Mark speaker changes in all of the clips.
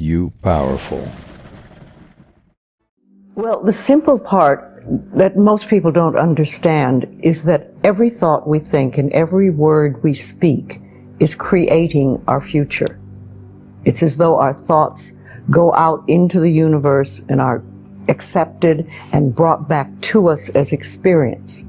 Speaker 1: you powerful?
Speaker 2: Well, the simple part that most people don't understand is that every thought we think and every word we speak is creating our future. It's as though our thoughts go out into the universe and are accepted and brought back to us as experience.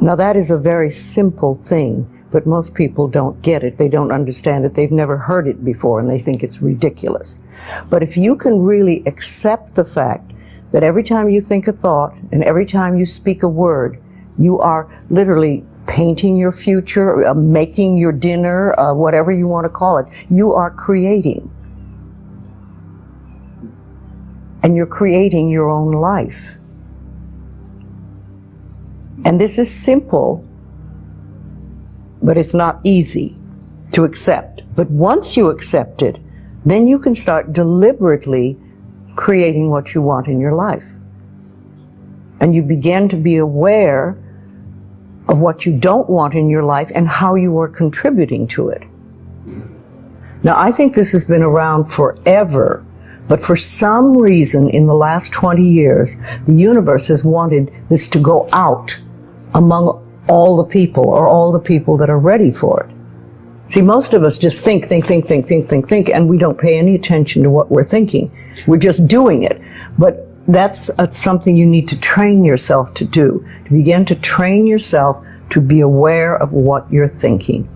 Speaker 2: Now that is a very simple thing, but most people don't get it. They don't understand it. They've never heard it before and they think it's ridiculous. But if you can really accept the fact that every time you think a thought and every time you speak a word, you are literally painting your future, making your dinner, whatever you want to call it, you are creating. And you're creating your own life. And this is simple, but it's not easy to accept. But once you accept it, then you can start deliberately creating what you want in your life. And you begin to be aware of what you don't want in your life and how you are contributing to it. Now, I think this has been around forever, but for some reason in the last 20 years, the universe has wanted this to go out among all the people, or all the people that are ready for it. See, most of us just think, and we don't pay any attention to what we're thinking. We're just doing it. But that's something you need to train yourself to do, to begin to train yourself to be aware of what you're thinking.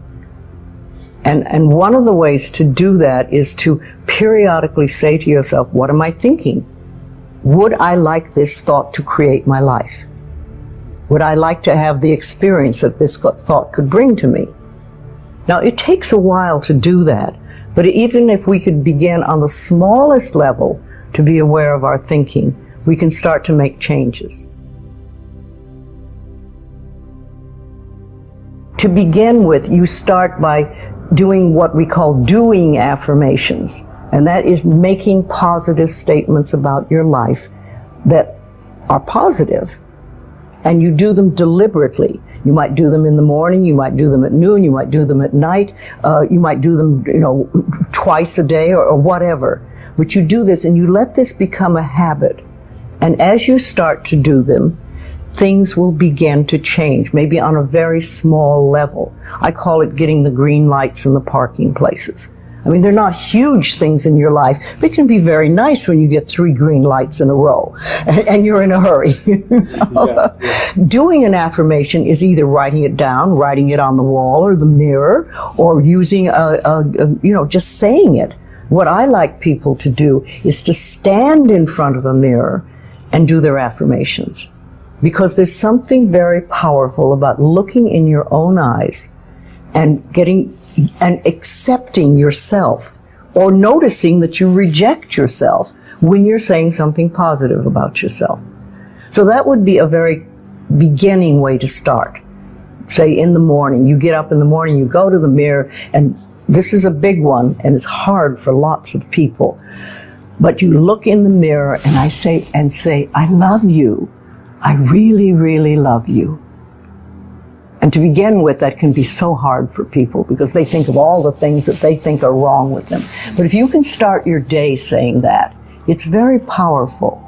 Speaker 2: And one of the ways to do that is to periodically say to yourself, what am I thinking? Would I like this thought to create my life? Would I like to have the experience that this thought could bring to me? Now, it takes a while to do that, but even if we could begin on the smallest level to be aware of our thinking, we can start to make changes. To begin with, you start by doing what we call doing affirmations, and that is making positive statements about your life that are positive. And you do them deliberately. You might do them in the morning, you might do them at noon, you might do them at night, you might do them, twice a day or whatever. But you do this and you let this become a habit. And as you start to do them, things will begin to change, maybe on a very small level. I call it getting the green lights in the parking places. I mean, they're not huge things in your life, but it can be very nice when you get 3 green lights in a row and you're in a hurry. Doing an affirmation is either writing it down, writing it on the wall or the mirror, or using just saying it. What I like people to do is to stand in front of a mirror and do their affirmations. Because there's something very powerful about looking in your own eyes and accepting yourself, or noticing that you reject yourself when you're saying something positive about yourself. So that would be a very beginning way to start. Say in the morning, you get up in the morning, you go to the mirror, and this is a big one, and it's hard for lots of people. But you look in the mirror and I say, I love you. I really, really love you. And to begin with, that can be so hard for people because they think of all the things that they think are wrong with them. But if you can start your day saying that, it's very powerful.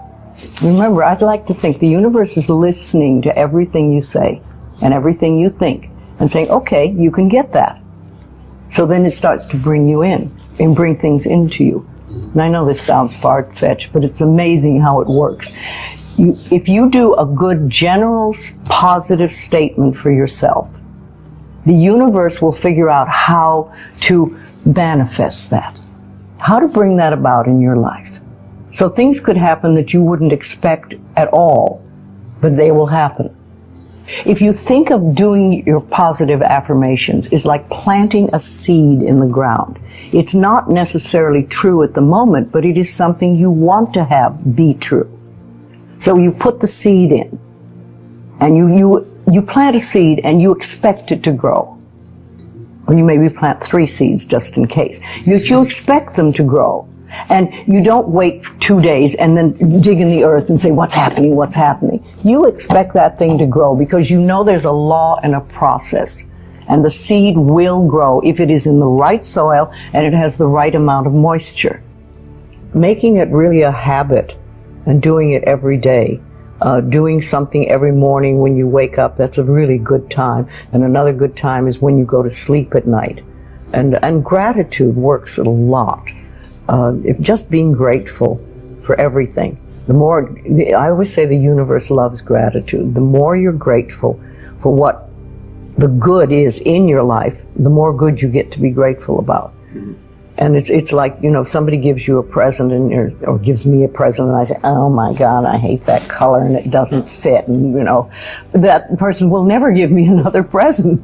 Speaker 2: Remember, I'd like to think the universe is listening to everything you say and everything you think and saying, okay, you can get that. So then it starts to bring you in and bring things into you. And I know this sounds far-fetched, but it's amazing how it works. If you do a good general positive statement for yourself, the universe will figure out how to manifest that, how to bring that about in your life. So things could happen that you wouldn't expect at all, but they will happen. If you think of doing your positive affirmations is like planting a seed in the ground. It's not necessarily true at the moment, but it is something you want to have be true. So you put the seed in, and you plant a seed and you expect it to grow. Or you maybe plant 3 seeds just in case. You expect them to grow. And you don't wait 2 days and then dig in the earth and say, what's happening, what's happening? You expect that thing to grow because you know there's a law and a process. And the seed will grow if it is in the right soil and it has the right amount of moisture. making it really a habit and doing it every day. Doing something every morning when you wake up, that's a really good time. And another good time is when you go to sleep at night. And gratitude works a lot. If just being grateful for everything. The more, I always say the universe loves gratitude. The more you're grateful for what the good is in your life, the more good you get to be grateful about. And it's like, you know, if somebody gives you a present or gives me a present and I say, oh my God, I hate that color and it doesn't fit, and you know, that person will never give me another present.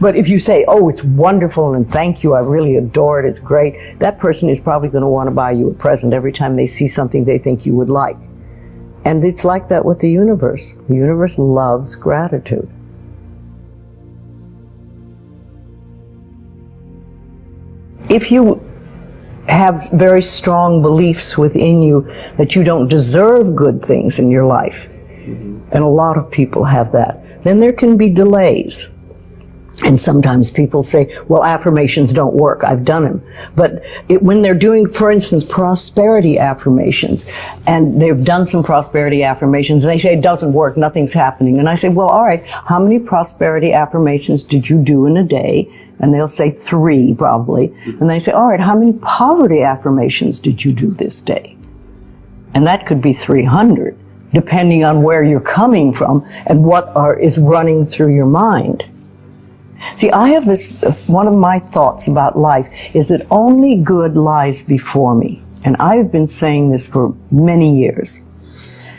Speaker 2: But if you say, oh, it's wonderful and thank you, I really adore it, it's great, that person is probably going to want to buy you a present every time they see something they think you would like. And it's like that with the universe. The universe loves gratitude. If you have very strong beliefs within you that you don't deserve good things in your life, and a lot of people have that, then there can be delays. And sometimes people say, well, affirmations don't work. I've done them. But when they're doing, for instance, prosperity affirmations, and they've done some prosperity affirmations, and they say it doesn't work, nothing's happening. And I say, well, all right, how many prosperity affirmations did you do in a day? And they'll say 3, probably. And they say, all right, how many poverty affirmations did you do this day? And that could be 300, depending on where you're coming from and what is running through your mind. See, I have this, one of my thoughts about life is that only good lies before me. And I've been saying this for many years.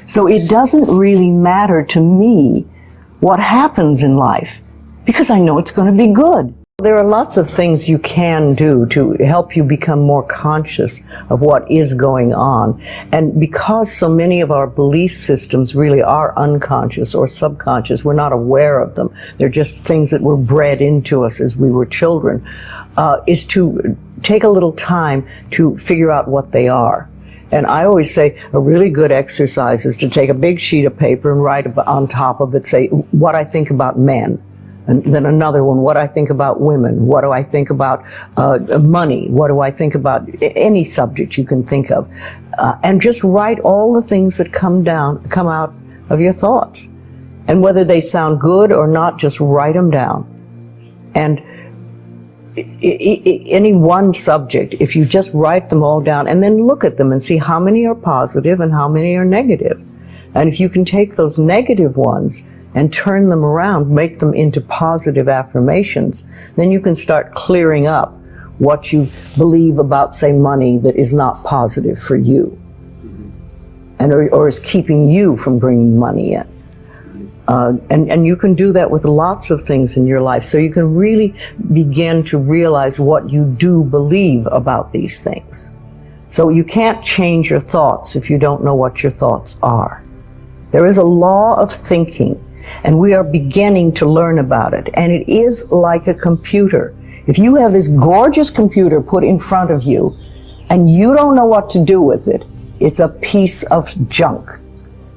Speaker 2: So it doesn't really matter to me what happens in life, because I know it's going to be good. There are lots of things you can do to help you become more conscious of what is going on. And because so many of our belief systems really are unconscious or subconscious, we're not aware of them. They're just things that were bred into us as we were children, is to take a little time to figure out what they are. And I always say a really good exercise is to take a big sheet of paper and write on top of it, say, what I think about men. And then another one, what I think about women, what do I think about money, what do I think about any subject you can think of. And just write all the things that come out of your thoughts. And whether they sound good or not, just write them down. And any one subject, if you just write them all down and then look at them and see how many are positive and how many are negative. And if you can take those negative ones and turn them around, make them into positive affirmations, then you can start clearing up what you believe about, say, money that is not positive for you, and or is keeping you from bringing money in. And you can do that with lots of things in your life, so you can really begin to realize what you do believe about these things. So you can't change your thoughts if you don't know what your thoughts are. There is a law of thinking, and we are beginning to learn about it. And it is like a computer. If you have this gorgeous computer put in front of you, and you don't know what to do with it, it's a piece of junk.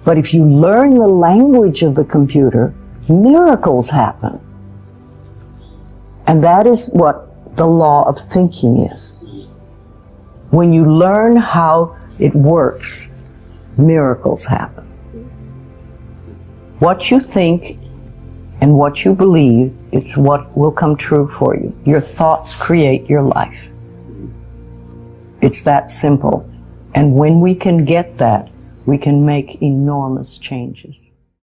Speaker 2: But if you learn the language of the computer, miracles happen. And that is what the law of thinking is. When you learn how it works, miracles happen. What you think and what you believe, it's what will come true for you. Your thoughts create your life. It's that simple. And when we can get that, we can make enormous changes.